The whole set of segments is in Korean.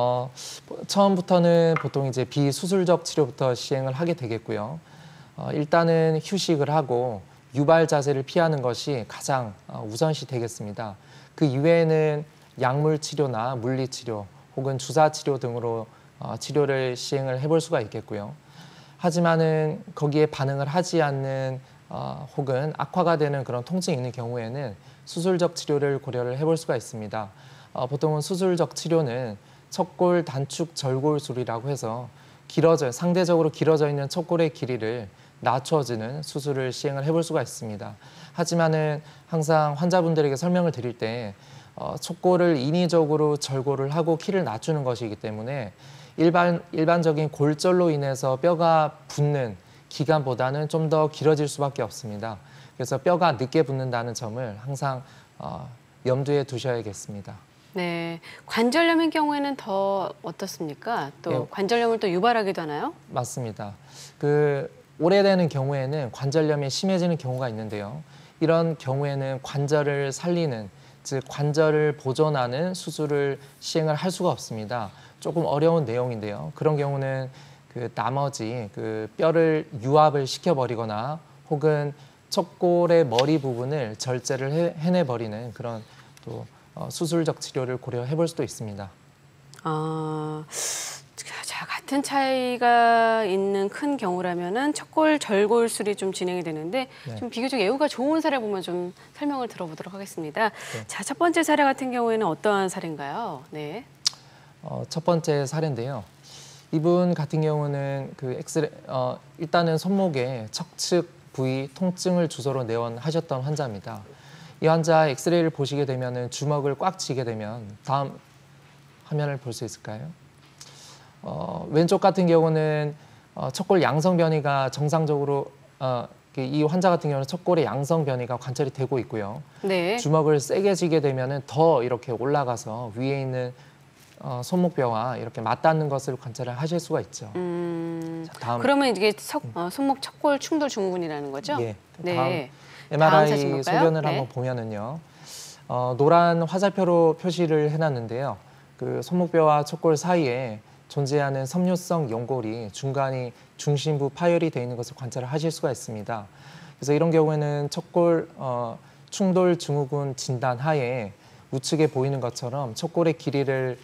어, 처음부터는 보통 이제 비수술적 치료부터 시행을 하게 되겠고요. 일단은 휴식을 하고 유발 자세를 피하는 것이 가장 우선시 되겠습니다. 그 이외에는 약물 치료나 물리 치료 혹은 주사 치료 등으로 치료를 시행을 해볼 수가 있겠고요. 하지만은 거기에 반응을 하지 않는 혹은 악화가 되는 그런 통증이 있는 경우에는 수술적 치료를 고려를 해볼 수가 있습니다. 보통은 수술적 치료는 척골 단축 절골술이라고 해서 상대적으로 길어져 있는 척골의 길이를 낮춰주는 수술을 시행을 해볼 수가 있습니다. 하지만은 항상 환자분들에게 설명을 드릴 때 척골을 인위적으로 절골을 하고 키를 낮추는 것이기 때문에 일반적인 골절로 인해서 뼈가 붙는 기간보다는 좀 더 길어질 수밖에 없습니다. 그래서 뼈가 늦게 붙는다는 점을 항상 염두에 두셔야겠습니다. 네, 관절염인 경우에는 더 어떻습니까? 또 네. 관절염을 또 유발하기도 하나요? 맞습니다. 오래되는 경우에는 관절염이 심해지는 경우가 있는데요. 이런 경우에는 관절을 살리는, 즉 관절을 보존하는 수술을 시행을 할 수가 없습니다. 조금 어려운 내용인데요. 그런 경우는 나머지 뼈를 유압을 시켜버리거나 혹은 척골의 머리 부분을 절제를 해내버리는 그런 또 수술적 치료를 고려해 볼 수도 있습니다. 자, 같은 차이가 있는 큰 경우라면은 척골 절골술이 좀 진행이 되는데 네. 좀 비교적 예후가 좋은 사례 보면 좀 설명을 들어보도록 하겠습니다. 네. 자, 첫 번째 사례 같은 경우에는 어떠한 사례인가요? 네. 첫 번째 사례인데요. 이분 같은 경우는 일단은 손목에 척측 부위 통증을 주소로 내원하셨던 환자입니다. 이 환자 엑스레이를 보시게 되면은 주먹을 꽉 쥐게 되면 다음 화면을 볼 수 있을까요? 왼쪽 같은 경우는 척골 양성 변이가 정상적으로 이 환자 같은 경우는 척골의 양성 변이가 관찰이 되고 있고요. 네. 주먹을 세게 쥐게 되면은 더 이렇게 올라가서 위에 있는 손목뼈와 이렇게 맞닿는 것을 관찰을 하실 수가 있죠. 자, 다음. 그러면 이게 손목 척골 충돌 증후군이라는 거죠? 예. 네. 다음 다음 MRI 사진 볼까요? 소견을 네. 한번 보면은요. 노란 화살표로 표시를 해놨는데요. 손목뼈와 척골 사이에 존재하는 섬유성 연골이 중간이 중심부 파열이 되어 있는 것을 관찰을 하실 수가 있습니다. 그래서 이런 경우에는 척골 충돌 증후군 진단 하에 우측에 보이는 것처럼 척골의 길이를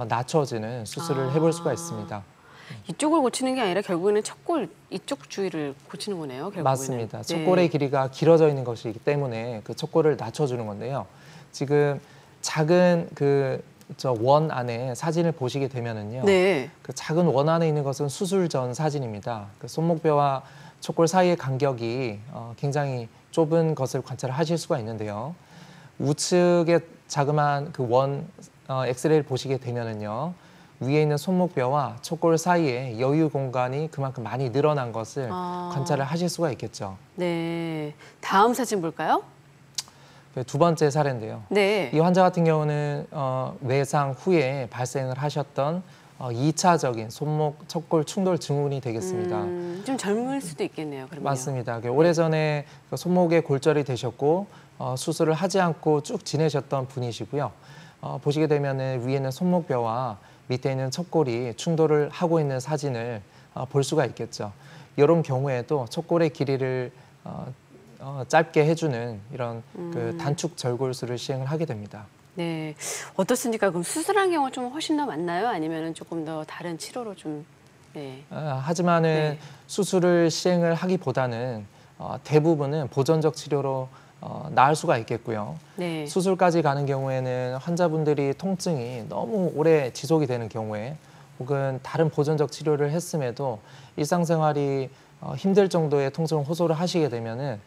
낮춰주는 수술을 해볼 수가 있습니다. 이쪽을 고치는 게 아니라 결국에는 척골 이쪽 주위를 고치는 거네요. 결국에는. 맞습니다. 네. 척골의 길이가 길어져 있는 것이기 때문에 그 척골을 낮춰주는 건데요. 지금 작은 원 안에 사진을 보시게 되면은요. 네. 그 작은 원 안에 있는 것은 수술 전 사진입니다. 손목뼈와 척골 사이의 간격이 굉장히 좁은 것을 관찰하실 수가 있는데요. 우측에 자그마한 엑스레이를 보시게 되면은요. 위에 있는 손목뼈와 척골 사이에 여유 공간이 그만큼 많이 늘어난 것을 관찰을 하실 수가 있겠죠. 네. 다음 사진 볼까요? 두 번째 사례인데요. 네. 이 환자 같은 경우는 외상 후에 발생을 하셨던 2차적인 손목 척골 충돌 증후군이 되겠습니다. 좀 젊을 수도 있겠네요. 그러면요. 맞습니다. 오래전에 손목에 골절이 되셨고 수술을 하지 않고 쭉 지내셨던 분이시고요. 보시게 되면 위에는 손목뼈와 밑에 있는 척골이 충돌을 하고 있는 사진을 볼 수가 있겠죠. 이런 경우에도 척골의 길이를 짧게 해주는 이런 단축 절골술을 시행을 하게 됩니다. 네, 어떻습니까? 그럼 수술한 경우가 좀 훨씬 더 많나요? 아니면 조금 더 다른 치료로 좀? 네. 하지만은 네. 수술을 시행을 하기보다는 대부분은 보존적 치료로 나을 수가 있겠고요. 네. 수술까지 가는 경우에는 환자분들이 통증이 너무 오래 지속이 되는 경우에 혹은 다른 보존적 치료를 했음에도 일상생활이 힘들 정도의 통증을 호소를 하시게 되면은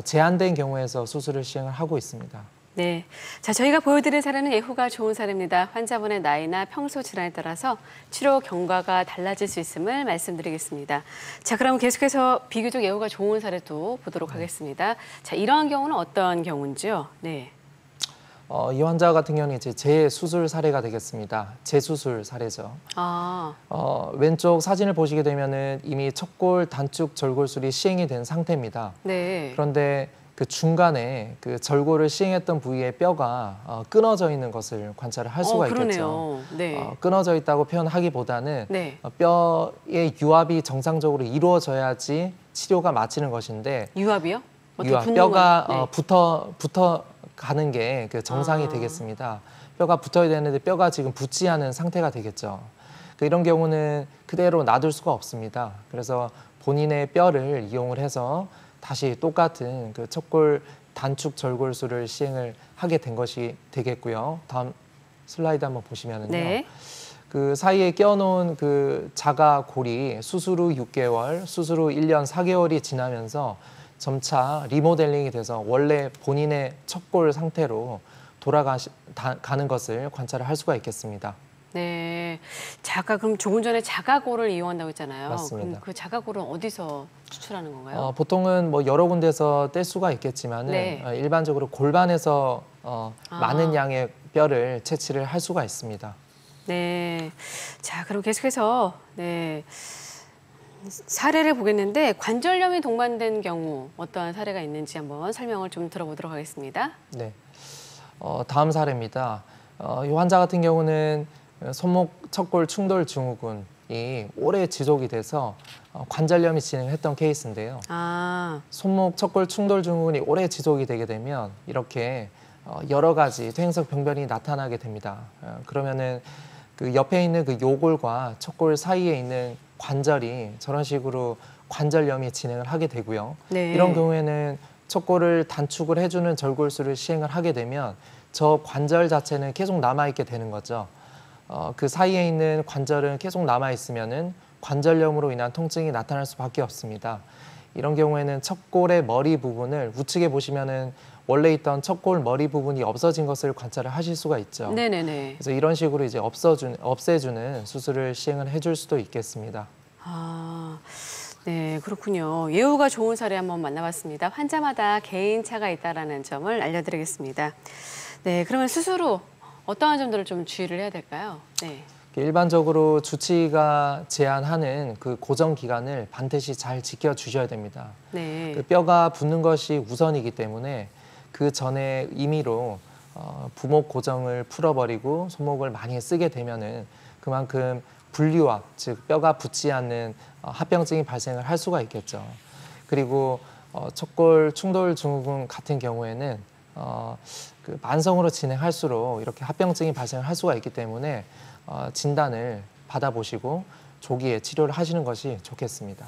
제한된 경우에서 수술을 시행을 하고 있습니다. 네, 자 저희가 보여드린 사례는 예후가 좋은 사례입니다. 환자분의 나이나 평소 질환에 따라서 치료 경과가 달라질 수 있음을 말씀드리겠습니다. 자, 그럼 계속해서 비교적 예후가 좋은 사례도 보도록 하겠습니다. 자, 이러한 경우는 어떤 경우인지요? 네. 이 환자 같은 경우는 이제 재수술 사례가 되겠습니다. 재수술 사례죠. 왼쪽 사진을 보시게 되면은 이미 척골 단축 절골술이 시행이 된 상태입니다. 네. 그런데 그 중간에 그 절골을 시행했던 부위의 뼈가 끊어져 있는 것을 관찰을 할 수가 있겠죠. 그러네요. 네. 끊어져 있다고 표현하기보다는 네. 뼈의 유압이 정상적으로 이루어져야지 치료가 마치는 것인데 유압이요? 어떻게 유압, 붙는 뼈가 건- 네. 붙어 가는 게 그 정상이 되겠습니다. 뼈가 붙어야 되는데 뼈가 지금 붙지 않은 상태가 되겠죠. 이런 경우는 그대로 놔둘 수가 없습니다. 그래서 본인의 뼈를 이용을 해서 다시 똑같은 그 척골 단축 절골술을 시행을 하게 된 것이 되겠고요. 다음 슬라이드 한번 보시면은요. 네. 그 사이에 끼워놓은 그 자가 골이 수술 후 6개월, 수술 후 1년 4개월이 지나면서 점차 리모델링이 돼서 원래 본인의 척골 상태로 돌아가는 것을 관찰을 할 수가 있겠습니다. 네. 그럼 조금 전에 자가골을 이용한다고 했잖아요. 맞습니다. 그럼 그 자가골은 어디서 추출하는 건가요? 보통은 뭐 여러 군데서 뗄 수가 있겠지만은 네. 일반적으로 골반에서 많은 아. 양의 뼈를 채취를 할 수가 있습니다. 네. 그럼 계속해서 사례를 보겠는데 관절염이 동반된 경우 어떠한 사례가 있는지 한번 설명을 좀 들어보도록 하겠습니다. 네. 다음 사례입니다. 이 환자 같은 경우는 손목 척골 충돌 증후군이 오래 지속이 돼서 관절염이 진행했던 케이스인데요. 아, 손목 척골 충돌 증후군이 오래 지속이 되게 되면 이렇게 여러 가지 퇴행성 병변이 나타나게 됩니다. 그러면은 그 옆에 있는 그 요골과 척골 사이에 있는 관절이 저런 식으로 관절염이 진행을 하게 되고요. 네. 이런 경우에는 척골을 단축을 해주는 절골술을 시행을 하게 되면 저 관절 자체는 계속 남아있게 되는 거죠. 그 사이에 있는 관절은 계속 남아있으면은 관절염으로 인한 통증이 나타날 수밖에 없습니다. 이런 경우에는 척골의 머리 부분을 우측에 보시면은 원래 있던 척골 머리 부분이 없어진 것을 관찰을 하실 수가 있죠. 네네네. 그래서 이런 식으로 이제 없애주는 수술을 시행을 해줄 수도 있겠습니다. 아, 네, 그렇군요. 예후가 좋은 사례 한번 만나봤습니다. 환자마다 개인차가 있다는 점을 알려드리겠습니다. 네, 그러면 수술 후 어떠한 점들을 좀 주의를 해야 될까요? 네. 일반적으로 주치의가 제한하는 그 고정 기간을 반드시 잘 지켜주셔야 됩니다. 네. 그 뼈가 붙는 것이 우선이기 때문에 그 전에 임의로 부목 고정을 풀어버리고 손목을 많이 쓰게 되면은 그만큼 분류압, 즉 뼈가 붙지 않는 합병증이 발생을 할 수가 있겠죠. 그리고 척골 충돌 증후군 같은 경우에는 그 만성으로 진행할수록 이렇게 합병증이 발생을 할 수가 있기 때문에 진단을 받아보시고 조기에 치료를 하시는 것이 좋겠습니다.